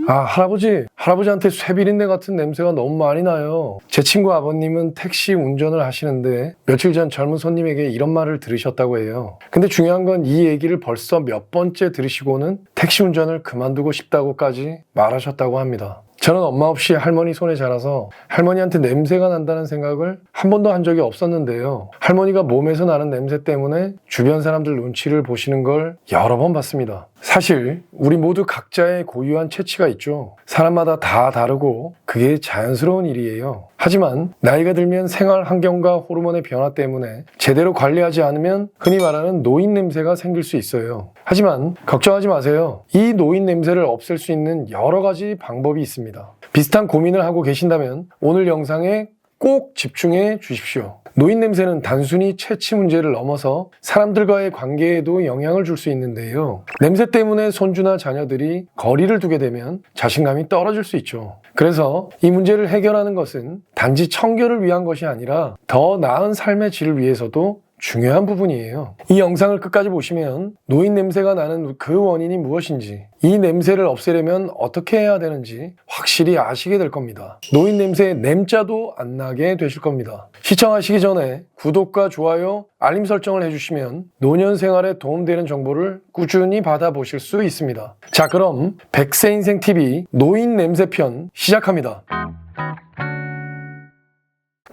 할아버지한테 쇠비린내 같은 냄새가 너무 많이 나요. 제 친구 아버님은 택시 운전을 하시는데 며칠 전 젊은 손님에게 이런 말을 들으셨다고 해요. 근데 중요한 건 이 얘기를 벌써 몇 번째 들으시고는 택시 운전을 그만두고 싶다고까지 말하셨다고 합니다. 저는 엄마 없이 할머니 손에 자라서 할머니한테 냄새가 난다는 생각을 한 번도 한 적이 없었는데요. 할머니가 몸에서 나는 냄새 때문에 주변 사람들 눈치를 보시는 걸 여러 번 봤습니다. 사실 우리 모두 각자의 고유한 체취가 있죠. 사람마다 다 다르고 그게 자연스러운 일이에요. 하지만 나이가 들면 생활 환경과 호르몬의 변화 때문에 제대로 관리하지 않으면 흔히 말하는 노인 냄새가 생길 수 있어요. 하지만 걱정하지 마세요. 이 노인 냄새를 없앨 수 있는 여러 가지 방법이 있습니다. 비슷한 고민을 하고 계신다면 오늘 영상에 꼭 집중해 주십시오. 노인 냄새는 단순히 체취 문제를 넘어서 사람들과의 관계에도 영향을 줄 수 있는데요. 냄새 때문에 손주나 자녀들이 거리를 두게 되면 자신감이 떨어질 수 있죠. 그래서 이 문제를 해결하는 것은 단지 청결을 위한 것이 아니라 더 나은 삶의 질을 위해서도 중요한 부분이에요. 이 영상을 끝까지 보시면 노인 냄새가 나는 그 원인이 무엇인지, 이 냄새를 없애려면 어떻게 해야 되는지 확실히 아시게 될 겁니다. 노인 냄새의 냄자도 안 나게 되실 겁니다. 시청하시기 전에 구독과 좋아요, 알림 설정을 해주시면 노년 생활에 도움되는 정보를 꾸준히 받아보실 수 있습니다. 자, 그럼 100세 인생 TV 노인 냄새 편 시작합니다.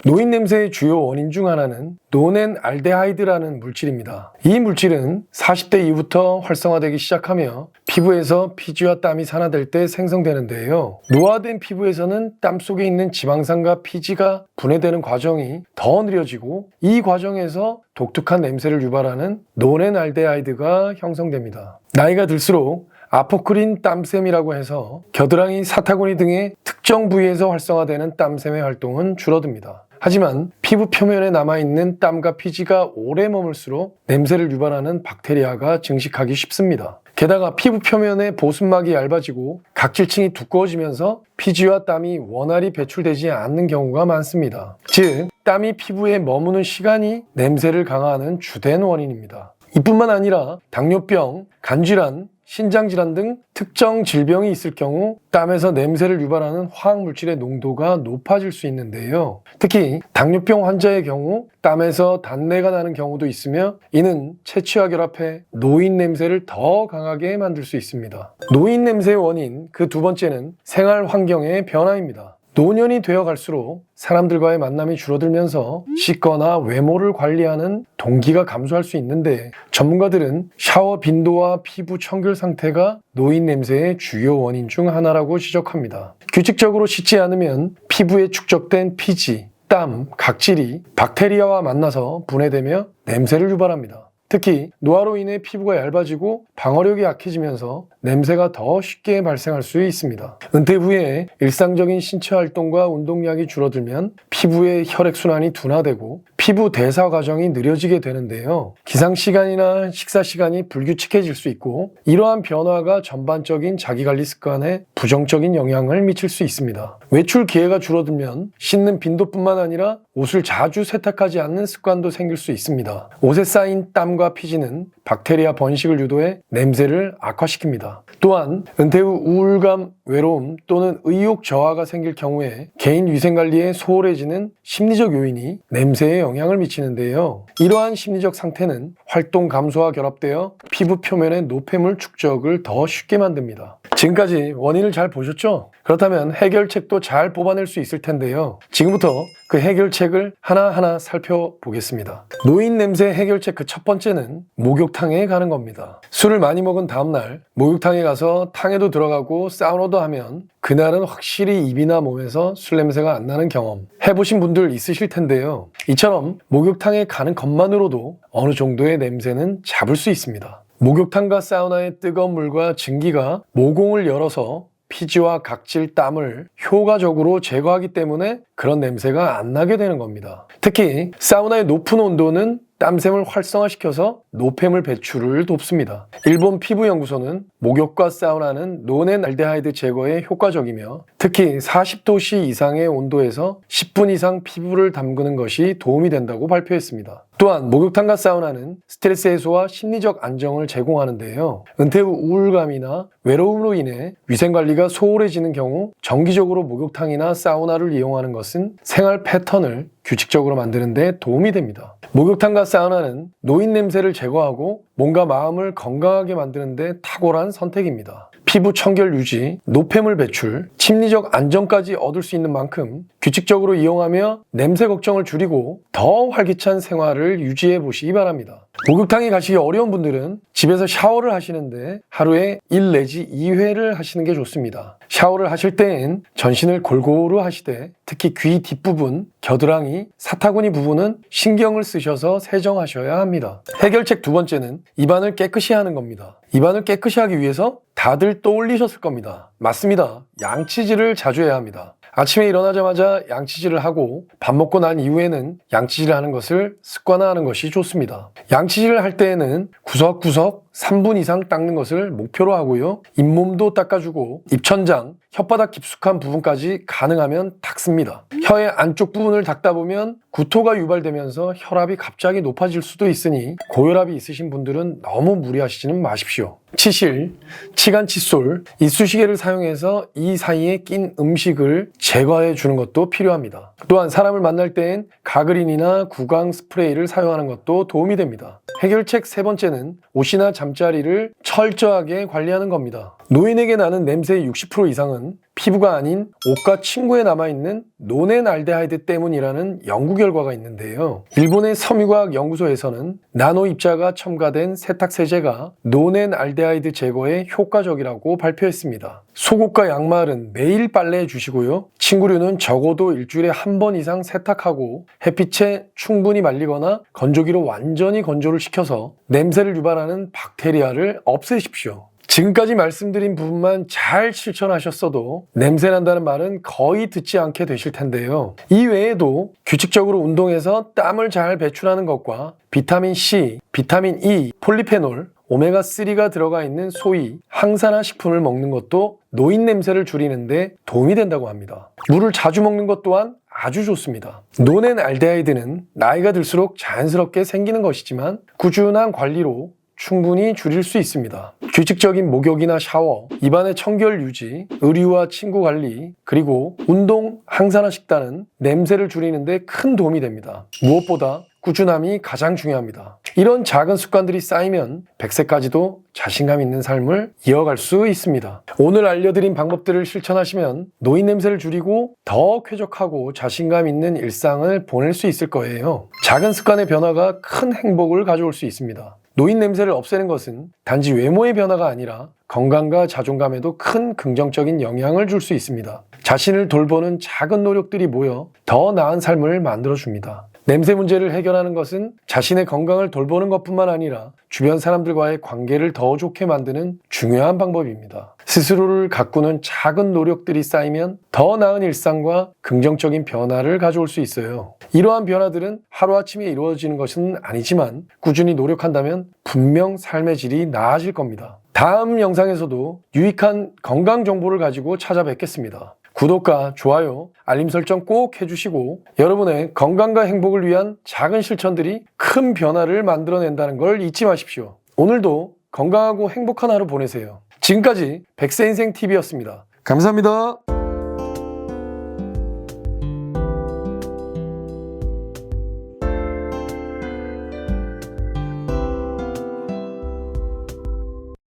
노인 냄새의 주요 원인 중 하나는 노넨알데하이드라는 물질입니다. 이 물질은 40대 이후부터 활성화되기 시작하며 피부에서 피지와 땀이 산화될 때 생성되는데요. 노화된 피부에서는 땀 속에 있는 지방산과 피지가 분해되는 과정이 더 느려지고 이 과정에서 독특한 냄새를 유발하는 노넨알데하이드가 형성됩니다. 나이가 들수록 아포크린 땀샘이라고 해서 겨드랑이, 사타구니 등의 특정 부위에서 활성화되는 땀샘의 활동은 줄어듭니다. 하지만 피부 표면에 남아있는 땀과 피지가 오래 머물수록 냄새를 유발하는 박테리아가 증식하기 쉽습니다. 게다가 피부 표면의 보습막이 얇아지고 각질층이 두꺼워지면서 피지와 땀이 원활히 배출되지 않는 경우가 많습니다. 즉, 땀이 피부에 머무는 시간이 냄새를 강화하는 주된 원인입니다. 이뿐만 아니라 당뇨병, 간질환, 신장질환 등 특정 질병이 있을 경우 땀에서 냄새를 유발하는 화학물질의 농도가 높아질 수 있는데요. 특히 당뇨병 환자의 경우 땀에서 단내가 나는 경우도 있으며 이는 체취와 결합해 노인 냄새를 더 강하게 만들 수 있습니다. 노인 냄새의 원인 그 두 번째는 생활 환경의 변화입니다. 노년이 되어 갈수록 사람들과의 만남이 줄어들면서 씻거나 외모를 관리하는 동기가 감소할 수 있는데 전문가들은 샤워 빈도와 피부 청결 상태가 노인 냄새의 주요 원인 중 하나라고 지적합니다. 규칙적으로 씻지 않으면 피부에 축적된 피지, 땀, 각질이 박테리아와 만나서 분해되며 냄새를 유발합니다. 특히 노화로 인해 피부가 얇아지고 방어력이 약해지면서 냄새가 더 쉽게 발생할 수 있습니다. 은퇴 후에 일상적인 신체 활동과 운동량이 줄어들면 피부의 혈액순환이 둔화되고 피부 대사 과정이 느려지게 되는데요. 기상시간이나 식사시간이 불규칙해질 수 있고 이러한 변화가 전반적인 자기관리 습관에 부정적인 영향을 미칠 수 있습니다. 외출 기회가 줄어들면 씻는 빈도뿐만 아니라 옷을 자주 세탁하지 않는 습관도 생길 수 있습니다. 옷에 쌓인 땀과 피지는 박테리아 번식을 유도해 냄새를 악화시킵니다. 또한 은퇴 후 우울감, 외로움 또는 의욕 저하가 생길 경우에 개인 위생관리에 소홀해지는 심리적 요인이 냄새에 영향을 미치는데요. 이러한 심리적 상태는 활동 감소와 결합되어 피부 표면의 노폐물 축적을 더 쉽게 만듭니다. 지금까지 원인을 잘 보셨죠? 그렇다면 해결책도 잘 뽑아낼 수 있을 텐데요. 지금부터 그 해결책을 하나하나 살펴보겠습니다. 노인 냄새 해결책 그 첫 번째는 목욕탕에 가는 겁니다. 술을 많이 먹은 다음날 목욕탕에 가서 탕에도 들어가고 사우나도 하면 그날은 확실히 입이나 몸에서 술 냄새가 안 나는 경험 해보신 분들 있으실 텐데요. 이처럼 목욕탕에 가는 것만으로도 어느 정도의 냄새는 잡을 수 있습니다. 목욕탕과 사우나의 뜨거운 물과 증기가 모공을 열어서 피지와 각질, 땀을 효과적으로 제거하기 때문에 그런 냄새가 안 나게 되는 겁니다. 특히 사우나의 높은 온도는 땀샘을 활성화시켜서 노폐물 배출을 돕습니다. 일본 피부연구소는 목욕과 사우나는 노넨알데하이드 제거에 효과적이며 특히 40도씨 이상의 온도에서 10분 이상 피부를 담그는 것이 도움이 된다고 발표했습니다. 또한 목욕탕과 사우나는 스트레스 해소와 심리적 안정을 제공하는데요. 은퇴 후 우울감이나 외로움으로 인해 위생관리가 소홀해지는 경우 정기적으로 목욕탕이나 사우나를 이용하는 것은 생활 패턴을 규칙적으로 만드는 데 도움이 됩니다. 목욕탕과 사우나는 노인 냄새를 제거하고 몸과 마음을 건강하게 만드는 데 탁월한 선택입니다. 피부 청결 유지, 노폐물 배출, 심리적 안정까지 얻을 수 있는 만큼 규칙적으로 이용하며 냄새 걱정을 줄이고 더 활기찬 생활을 유지해 보시기 바랍니다. 목욕탕에 가시기 어려운 분들은 집에서 샤워를 하시는데 하루에 1 내지 2회를 하시는 게 좋습니다. 샤워를 하실 때엔 전신을 골고루 하시되 특히 귀 뒷부분, 겨드랑이, 사타구니 부분은 신경을 쓰셔서 세정하셔야 합니다. 해결책 두 번째는 입안을 깨끗이 하는 겁니다. 입안을 깨끗이 하기 위해서 다들 떠올리셨을 겁니다. 맞습니다. 양치질을 자주 해야 합니다. 아침에 일어나자마자 양치질을 하고 밥 먹고 난 이후에는 양치질을 하는 것을 습관화하는 것이 좋습니다. 양치질을 할 때에는 구석구석 3분 이상 닦는 것을 목표로 하고요. 잇몸도 닦아주고 입천장, 혓바닥 깊숙한 부분까지 가능하면 닦습니다. 혀의 안쪽 부분을 닦다 보면 구토가 유발되면서 혈압이 갑자기 높아질 수도 있으니 고혈압이 있으신 분들은 너무 무리하시지는 마십시오. 치실, 치간 칫솔, 이쑤시개를 사용해서 이 사이에 낀 음식을 제거해 주는 것도 필요합니다. 또한 사람을 만날 때엔 가그린이나 구강 스프레이를 사용하는 것도 도움이 됩니다. 해결책 세 번째는 옷이나 잠자리를 철저하게 관리하는 겁니다. 노인에게 나는 냄새의 60% 이상은 피부가 아닌 옷과 침구에 남아있는 노넨알데하이드 때문이라는 연구 결과가 있는데요. 일본의 섬유과학 연구소에서는 나노 입자가 첨가된 세탁세제가 노넨알데하이드 제거에 효과적이라고 발표했습니다. 속옷과 양말은 매일 빨래해 주시고요. 침구류는 적어도 일주일에 한 번 이상 세탁하고 햇빛에 충분히 말리거나 건조기로 완전히 건조를 시켜서 냄새를 유발하는 박테리아를 없애십시오. 지금까지 말씀드린 부분만 잘 실천하셨어도 냄새난다는 말은 거의 듣지 않게 되실 텐데요. 이 외에도 규칙적으로 운동해서 땀을 잘 배출하는 것과 비타민 C, 비타민 E, 폴리페놀, 오메가3가 들어가 있는 소위 항산화 식품을 먹는 것도 노인 냄새를 줄이는데 도움이 된다고 합니다. 물을 자주 먹는 것 또한 아주 좋습니다. 노넨알데하이드는 나이가 들수록 자연스럽게 생기는 것이지만 꾸준한 관리로 충분히 줄일 수 있습니다. 규칙적인 목욕이나 샤워, 입안의 청결 유지, 의류와 친구 관리, 그리고 운동, 항산화 식단은 냄새를 줄이는 데 큰 도움이 됩니다. 무엇보다 꾸준함이 가장 중요합니다. 이런 작은 습관들이 쌓이면 100세까지도 자신감 있는 삶을 이어갈 수 있습니다. 오늘 알려드린 방법들을 실천하시면 노인 냄새를 줄이고 더 쾌적하고 자신감 있는 일상을 보낼 수 있을 거예요. 작은 습관의 변화가 큰 행복을 가져올 수 있습니다. 노인 냄새를 없애는 것은 단지 외모의 변화가 아니라 건강과 자존감에도 큰 긍정적인 영향을 줄 수 있습니다. 자신을 돌보는 작은 노력들이 모여 더 나은 삶을 만들어줍니다. 냄새 문제를 해결하는 것은 자신의 건강을 돌보는 것뿐만 아니라 주변 사람들과의 관계를 더 좋게 만드는 중요한 방법입니다. 스스로를 가꾸는 작은 노력들이 쌓이면 더 나은 일상과 긍정적인 변화를 가져올 수 있어요. 이러한 변화들은 하루아침에 이루어지는 것은 아니지만 꾸준히 노력한다면 분명 삶의 질이 나아질 겁니다. 다음 영상에서도 유익한 건강 정보를 가지고 찾아뵙겠습니다. 구독과 좋아요, 알림 설정 꼭 해주시고 여러분의 건강과 행복을 위한 작은 실천들이 큰 변화를 만들어낸다는 걸 잊지 마십시오. 오늘도 건강하고 행복한 하루 보내세요. 지금까지 백세인생TV였습니다. 감사합니다.